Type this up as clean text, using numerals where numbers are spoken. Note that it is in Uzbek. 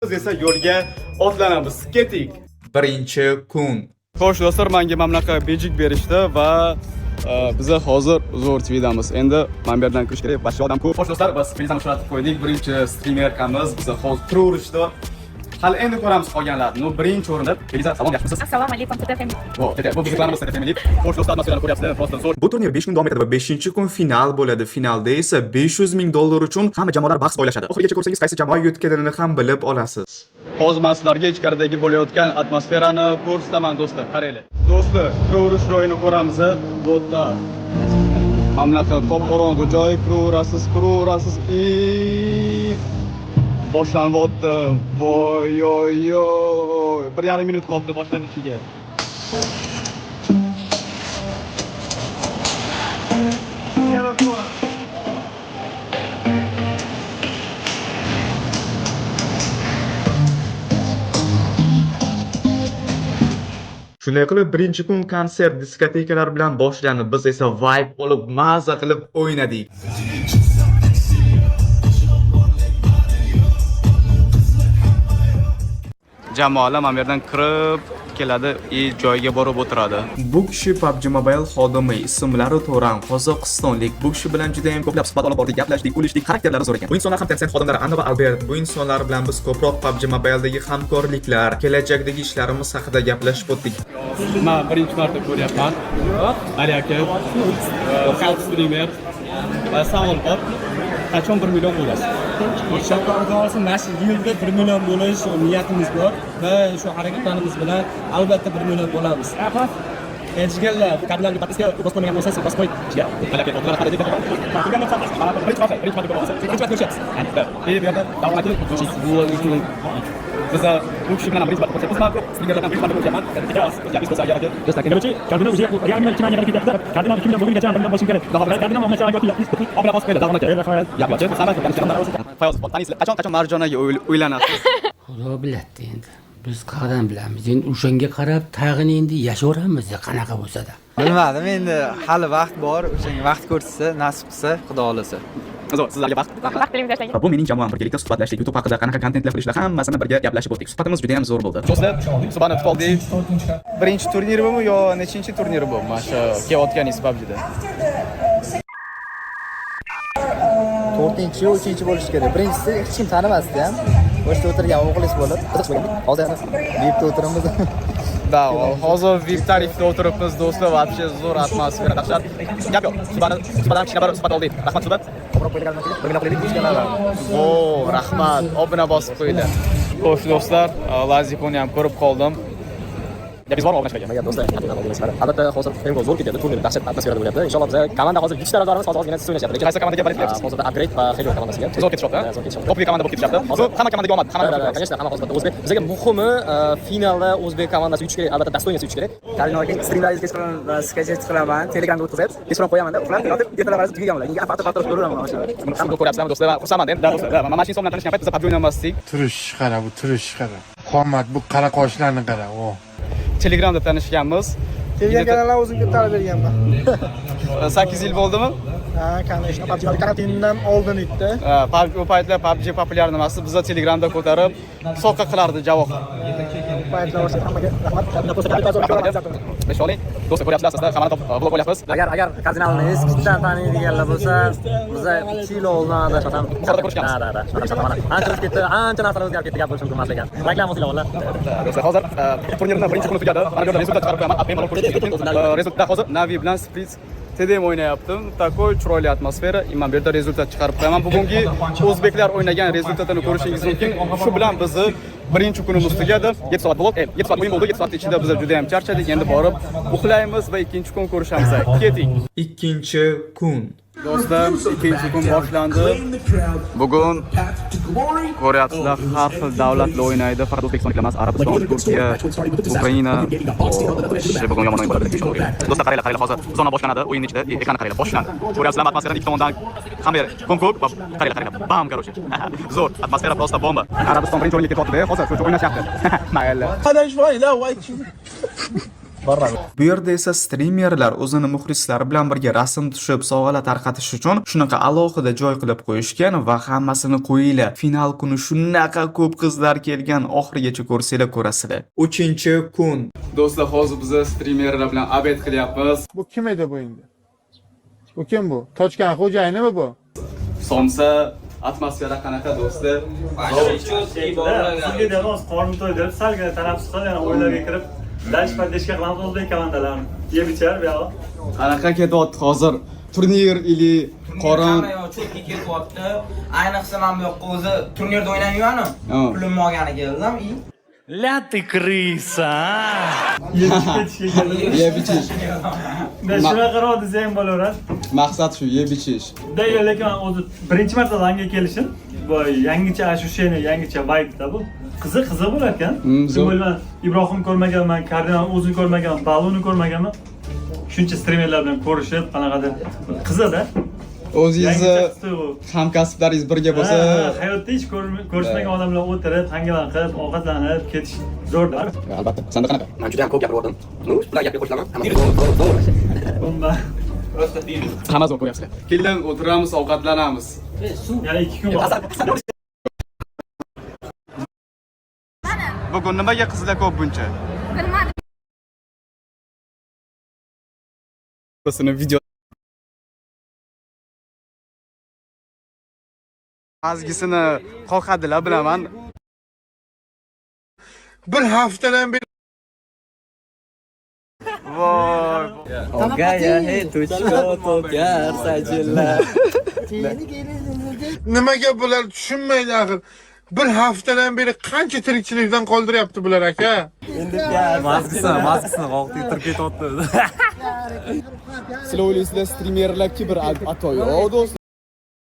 Biz esa yo'lga otlanamiz. Keting. Birinchi kun. Xo'sh do'stlar, menga mana bunaqa bejik berishdi va biz hozir zo'r TVdamiz. Endi men bu yerdan kirish kerak. Boshqa odam ko'p. Xo'sh do'stlar, biz filmni ushlatib qo'ydik. Birinchi streamerkamiz biz hozir turaverishdi. Hali endi ko'ramiz qolganlarni. Birinchi o'rinda Beliza, salom, yaxshimisiz? Assalomu alaykum, Tuta Family. Bu bizlarimiz Tuta Family. Xo'sh do'stlar, atmosferani ko'ryapsizlar, prosta zo'r. Bu turnir 5 kun davom etadi va 5-kun final bo'ladi. Finalda esa 500 ming dollar uchun hamma jamoalar bahs o'ylashadi. Oxirigacha ko'rsangiz qaysi jamoa yutganini ham bilib olasiz. Hozir men sizlarga ichkaridagi bo'layotgan atmosferani ko'rsataman do'stlar. Qaranglar. Do'stlar, ko'rish joyini ko'ramiz. Bu yerda mamlakat qop-qorong'u joy, ko'rasiz. Boshlanyapti. Voy oy oy. 1,5 minut qoldi boshlanishiga. Shunday qilib birinchi kun konsert diskotekalar bilan boshlandi. Biz esa vibe olib, maza qilib o'ynadik. Jamoalar mana bu yerdan kirib keladi, joyga borib o'tiradi. Bu kishi PUBG Mobile xodimi, ismlari To'ran, Qozog'istonlik. Bu kishi bilan juda ham ko'plab suhbat olib bordik, gaplashdik, kulishdik, xarakterlari zo'r ekan. Bu insonlar ham Tencent xodimlari Anna va Albert. Bu insonlar bilan biz ko'proq PUBG Mobiledagi hamkorliklar, kelajakdagi ishlarimiz haqida gaplashib o'tdik. Men birinchi marta ko'ryapman. Ali aka, xalq streamer va savol bor. Qachon 1 million bo'lasiz? Inshaalloh orqasi mana yilda 1 million bo'lish niyatimiz bor va shu harakatlarimiz bilan albatta 1 million bo'lamiz. Ejgallar, kanalga podpiska bosmagan bo'lsangiz bosib qo'ying. Talab et, otlar qaradik. Biz bu kishi bilan birinchi marta ko'ryapmiz. Streamerlardan birinchi marta ko'ryapman. Gapingiz bo'lsa agar do'stlar keluvchi, kardinal o'ziga yarmi kimga yarmi ketyapti. Kardinal 2 million bo'lguncha ham bo'lishim kerak. Kardinal mamlakat yo'qyapti. Obla bosib qo'ydi. Davom aka. Fayoz, taningizlar. Qachon Marjonaga o'ylanasiz? Xudo biladi endi. Biz qayerdan bilamiz? Endi o'shanga qarab tag'in endi yashaveramiz qanaqa bo'lsa-da. Bilmadim, endi hali vaqt bor. O'shanga vaqt ko'rsatsa, nasib qilsa, Xudo olasa. Zo'r, sizlarga vaqt tilingiz tashlang. Bu mening jamoam, birgalikda suhbatlashdik. YouTube haqida qanaqa kontentlar qilishlar hammasini birga gaplashib o'tdik. Suhbatimiz juda ham zo'r bo'ldi. do'stlar, suhbatni tutib oldik. Birinchi turnir bu yo nechinchi turnir bu? Mana shu kelayotganingiz PUBG'da. 4-chi, 3-chi bo'lishi kerak. Birinchisi hech kim tanimasdi ham. Boshda o'tirgan o'g'lingiz bo'lib, qiziqmagan. Hozir VIPda o'tiramiz. Da, hozir VIP tarifda o'tiribmiz do'stlar, вообще zo'r atmosfera, dahshat. Gap yo'q. Suhbatdan kichkina bir suhbat oldik. Rahmat suhbat. O, rahmat. Obuna bosib qo'ydi. Xo'sh do'stlar, Lazikoni ham ko'rib qoldim. Gapingiz bormi o'ynashmaga? Do'stlar, albatta hozir film zo'r ketyapti, turnir dahshat atmosferada bo'lyapti. Inshaalloh biz komanda hozir 2 tarafdorimiz hozirgina siz o'ynashyapti. Qaysi komandaga borib kelyapsiz? Hozirda Upgrade va Helios komandasiga. Zo'r ketishyapti. To'pli komanda bo'lib ketishyapti. Hozir hamma komandaga omad. Конечно, hamma hozirda o'zbek. Bizga muhimi finalda o'zbek komandasi yutish kerak, albatta dostoyniy yutish kerak. Kardinal aka streamlaringiz kechqurun sketch qilaman, Telegramga o'tkazib, kechqurun qo'yaman-da, uxlab yotib, ertalab tugagan bo'ladi. Unga faqat ko'raman mana shu. Buni ko'ryapsizlarmi do'stlar? Xursandman endi. Do'stlar, mana shu inson bilan tanishgan payt biz PUBG o'ynamasdik. Turish qara, bu turish qara. Qomat, bu qara qoshlarni qara, o. Telegramda tanishganmiz. Telegram kanallar o'zimga talab berganman. 8 yil bo'ldimi? Ha, конечно, PUBG karantindan oldin edi. U paytlar PUBG populyar nimasi bizni Telegramda ko'tarib, soqqa qilardi javob. Paytlar bo'lsa hammaga rahmat. Besh oling. Do'stlar, ko'ryapsizlar, sizlar hamma vlog o'lyapmiz. Agar kardinalni eskidan taniydiganlar bo'lsa, biz 2 yil oldin adashmatam. Qanday ko'rishganmiz? Ancha o'zib ketdi, ancha narsalar o'zgarib ketdi, gap bo'lishi mumkin emas ekan. Reklama qilinglar o'g'illar. Do'stlar, hozir turnirning birinchi kuni tugadi. Mana bu rezultat chiqarib qo'yaman. Bemalol ko'rishdik. Rezultat hozir Navi bilan Spritz TDM o'ynayapti. Takoy chiroyli atmosfera. Men bu yerda rezultat chiqarib qo'yaman. Bugungi o'zbeklar o'ynagan rezultatini ko'rishingiz mumkin. Shu bilan bizni birinchi kunimiz tugadi. 7 soat blok, 7 soat o'yin bo'ldi. 7 soat ichida biz juda ham charchadik. Endi borib uxlaymiz va ikkinchi kun ko'rishamiz. Keting. Ikkinchi kun. Do'stlar, ikkinchi kun boshlandi. Bugun ko'ryapsizlar, har xil davlatlar o'ynaydi. Faqat O'zbekiston emas, Arabiston, Turkiya, Ukraina. Bugun yomon o'yin bo'ladi inshaalloh. Do'stlar, qaranglar hozir. Zona boshlanadi, o'yin ichida ekran qaranglar boshlandi. Ko'ryapsizlar, atmosferani ikki tomondan hamma yer ko'm-ko'k va qaranglar. Bam, короче. Zo'r, atmosfera просто bomba. Arabiston birinchi o'yinga ketyapti. Hozir shu o'ynashyapti. Mayli. Bu yerda esa streamerlar o'zini muxlislari bilan birga rasm tushib, sovg'alar tarqatish uchun shunaqa alohida joy qilib qo'yishgan va hammasini qo'yinglar. Final kuni shunaqa ko'p qizlar kelgan, oxirigacha ko'rsanglar ko'rasizlar. 3-kun. Do'stlar, hozir biz streamerlar bilan obed qilyapmiz. Bu kim edi bu endi? Bu kim bu? Tochkan xo'jayinimi bu? Somsa atmosfera qanaqa do'stlar? Sizga demoz qorni to'ydirib, salgina tanaffus qilib, yana o'ylarga kirib, dalish paddeshga qilamiz o'zbek komandalarini. Yeb ichar bu yoq. Qanaqa ketyapti hozir? Turnir ili qorin. Cho'tga ketyapti. Ayniqsa men bu yoqqa o'zi turnirda o'ynayman-ku. Pulim olgani keldim. La ты крыса. Yeb ichishga keldim. Yeb ichish. Ben shunaqa qaro desam bo'laveradi. Maqsad shu, yeb ichish. Lekin men o'zi birinchi marta langa kelishim. Bu yangicha ощущение, yangicha vibe-da bu. Qiziq bo'lar ekan. Bo'lman, Ibrohim ko'rmaganman, Kardinal o'zini ko'rmaganman, Baluni ko'rmaganman. Shuncha streamerlar bilan ko'rishib, qanaqadir qiziq-da. O'zingizni hamkasblaringiz birga bo'lsa, hayotda hech ko'rishmagan odam bilan o'tirib, hangalan qilib, ovqatlanib ketish zo'rda. albatta. Senda qanaqa? Men juda ham ko'p gapirdim. Ular gapga qo'shilaman. Bomba. Hamma zo'r ko'ryapsizlar. Keling, o'tiramiz, ovqatlanamiz. Yana 2 kun bor. Bugun nimaga qizlar ko'p buncha? Bilmadim. Bizning video azgisini qoqadilar bilaman. Bir haftadan beri Voy. nimaga bular tushunmaydi axir. Bir haftadan beri qancha tirikchilikdan qoldiryapti bular aka. Maskasini qoqib turib ketyapti. Sizlar o'ylaysizlar streamerlar kibr atoyi. O do'st